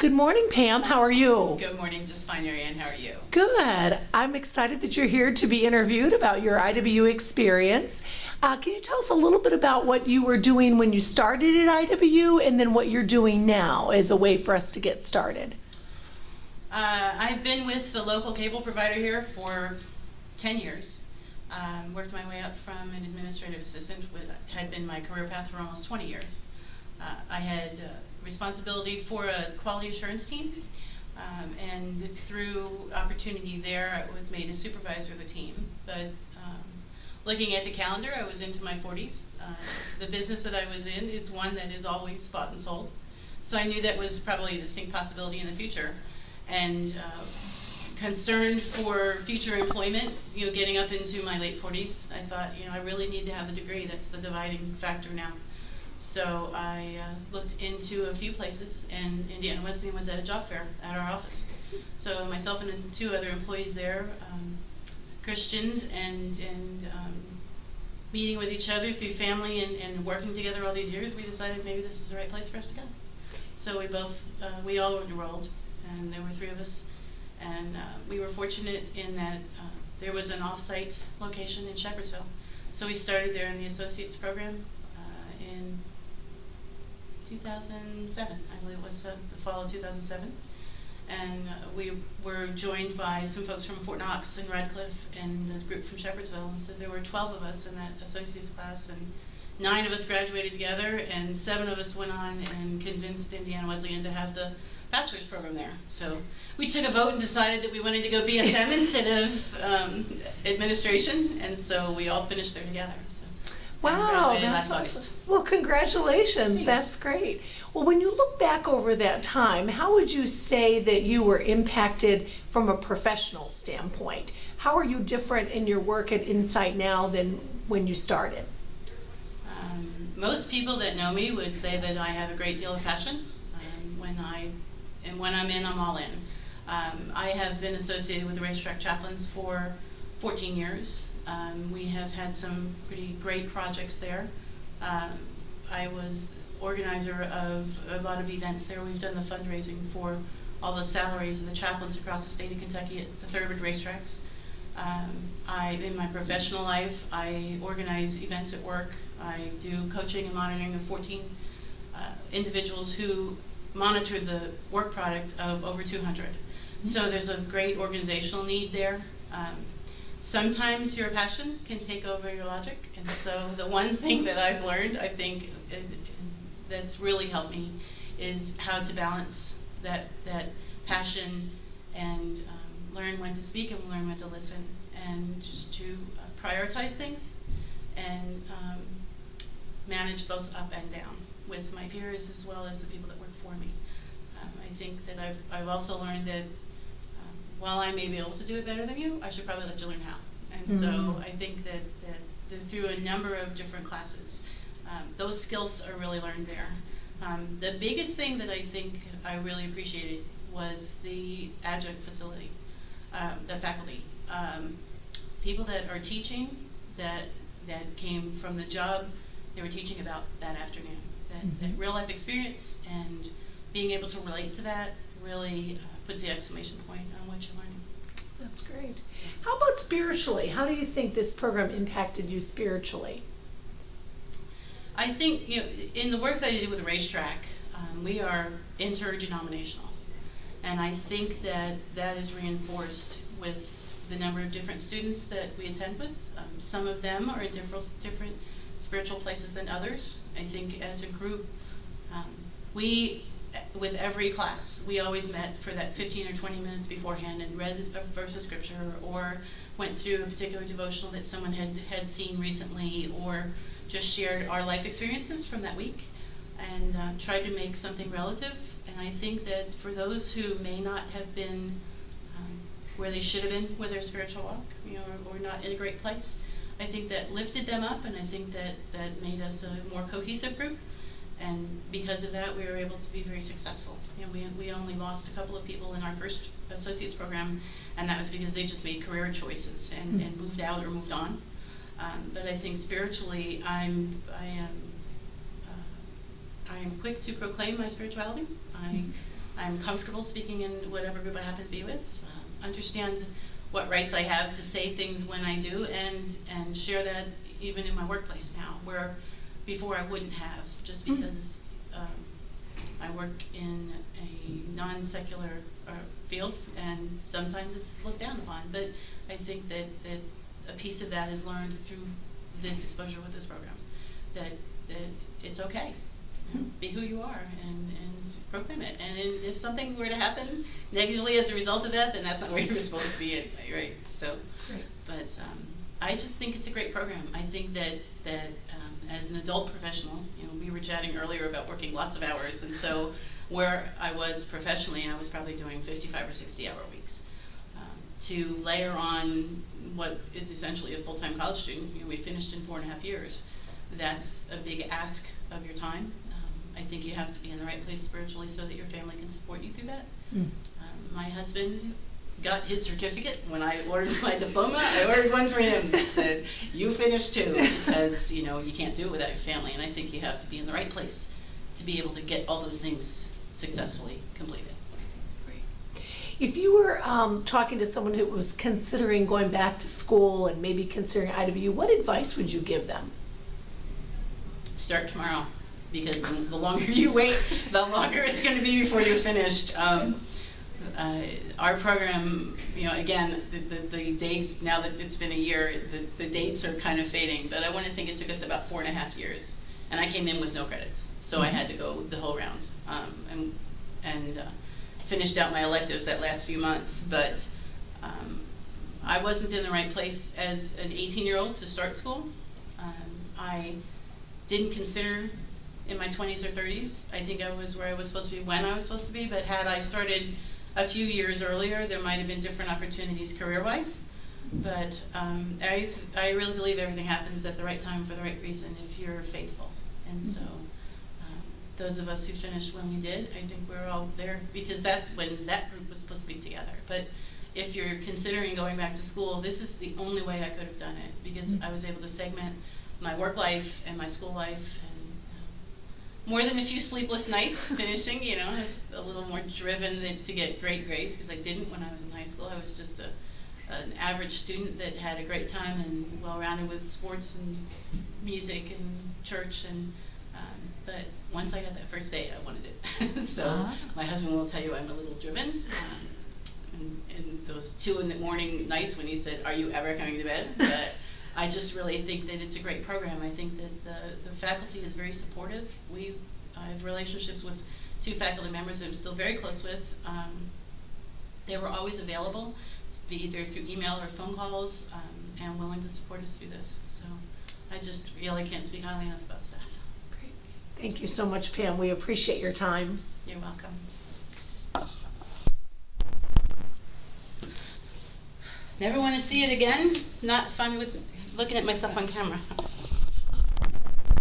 Good morning, Pam. How are you? Good morning, just fine, Ariane. How are you? Good. I'm excited that you're here to be interviewed about your IW experience. Can you tell us a little bit about what you were doing when you started at IW and then what you're doing now as a way for us to get started? I've been with the local cable provider here for 10 years. Worked my way up from an administrative assistant, which had been my career path for almost 20 years. I had responsibility for a quality assurance team, and through opportunity there, I was made a supervisor of the team. But looking at the calendar, I was into my 40s. The business that I was in is one that is always bought and sold. So I knew that was probably a distinct possibility in the future. And concerned for future employment, getting up into my late 40s, I thought, I really need to have the degree. That's the dividing factor now. So I looked into a few places, and Indiana Wesleyan was at a job fair at our office. So myself and two other employees there, Christians, and meeting with each other through family and working together all these years, we decided maybe this is the right place for us to go. So we all enrolled, and there were three of us, and we were fortunate in that there was an off-site location in Shepherdsville. So we started there in the associates program in 2007. I believe it was the fall of 2007. And we were joined by some folks from Fort Knox and Radcliffe and a group from Shepherdsville. And so there were 12 of us in that associates class, and 9 of us graduated together, and 7 of us went on and convinced Indiana Wesleyan to have the bachelor's program there. So we took a vote and decided that we wanted to go BSM instead of administration, and so we all finished there together. So wow, graduated that's last awesome. August. Well, congratulations. Thanks. That's great. Well, when you look back over that time, how would you say that you were impacted from a professional standpoint? How are you different in your work at Insight now than when you started? Most people that know me would say that I have a great deal of passion. When I'm in, I'm all in. I have been associated with the racetrack chaplains for 14 years. We have had some pretty great projects there. I was organizer of a lot of events there. We've done the fundraising for all the salaries of the chaplains across the state of Kentucky at the Thoroughbred racetracks. In my professional life, I organize events at work. I do coaching and monitoring of 14 individuals who monitor the work product of over 200. So there's a great organizational need there. Sometimes your passion can take over your logic, and so the one thing that I've learned, I think, that's really helped me is how to balance that passion and learn when to speak and learn when to listen, and just to prioritize things and manage both up and down with my peers as well as the people that work for me. I think that I've also learned that while I may be able to do it better than you, I should probably let you learn how. And so I think that through a number of different classes, those skills are really learned there. The biggest thing that I think I really appreciated was the adjunct facility, the faculty. People that are teaching that came from the job they were teaching about that afternoon. That real life experience and being able to relate to that really puts the exclamation point on what you're learning. That's great. How about spiritually? How do you think this program impacted you spiritually? I think, in the work that I did with the racetrack, we are interdenominational. And I think that is reinforced with the number of different students that we attend with. Some of them are in different spiritual places than others. I think as a group, with every class, we always met for that 15 or 20 minutes beforehand and read a verse of scripture or went through a particular devotional that someone had seen recently, or just shared our life experiences from that week and tried to make something relative. And I think that for those who may not have been where they should have been with their spiritual walk, or not in a great place, I think that lifted them up, and I think that made us a more cohesive group. And because of that, we were able to be very successful. We only lost a couple of people in our first associates program, and that was because they just made career choices and moved out or moved on. But I think spiritually, I am quick to proclaim my spirituality. I'm comfortable speaking in whatever group I happen to be with, understand what rights I have to say things when I do, and share that even in my workplace now, where before I wouldn't have, just because I work in a non-secular field, and sometimes it's looked down upon. But I think that a piece of that is learned through this exposure with this program, that it's okay. Be who you are and proclaim it. And if something were to happen negatively as a result of that, then that's not where you were supposed to be anyway, right? So, Great. But I just think it's a great program. I think that as an adult professional, we were chatting earlier about working lots of hours, and so where I was professionally, I was probably doing 55 or 60-hour weeks. To layer on what is essentially a full-time college student, we finished in 4.5 years. That's a big ask of your time. I think you have to be in the right place spiritually so that your family can support you through that. My husband got his certificate when I ordered my diploma. I ordered one for him. He said, "You finished too," because you can't do it without your family. And I think you have to be in the right place to be able to get all those things successfully completed. If you were talking to someone who was considering going back to school and maybe considering IWU, what advice would you give them? Start tomorrow, because the longer you wait, the longer it's going to be before you're finished. Our program, again, the dates, now that it's been a year, the dates are kind of fading, but I want to think it took us about 4.5 years. And I came in with no credits, so I had to go the whole round. And finished out my electives that last few months, but I wasn't in the right place as an 18-year-old to start school. I didn't consider in my 20s or 30s. I think I was where I was supposed to be when I was supposed to be, but had I started a few years earlier, there might have been different opportunities career-wise. But I really believe everything happens at the right time for the right reason if you're faithful. And so those of us who finished when we did, I think we're all there because that's when that group was supposed to be together. But if you're considering going back to school, this is the only way I could have done it, because I was able to segment my work life and my school life, and more than a few sleepless nights finishing, I was a little more driven to get great grades, because I didn't when I was in high school. I was just an average student that had a great time and well-rounded with sports and music and church, but once I got that first date, I wanted it. So my husband will tell you I'm a little driven. And those 2 in the morning nights when he said, "Are you ever coming to bed?" But I just really think that it's a great program. I think that the faculty is very supportive. I have relationships with 2 faculty members that I'm still very close with. They were always available, either through email or phone calls, and willing to support us through this. So I just really can't speak highly enough about staff. Great. Thank you so much, Pam. We appreciate your time. You're welcome. Never want to see it again. Not fun with looking at myself on camera.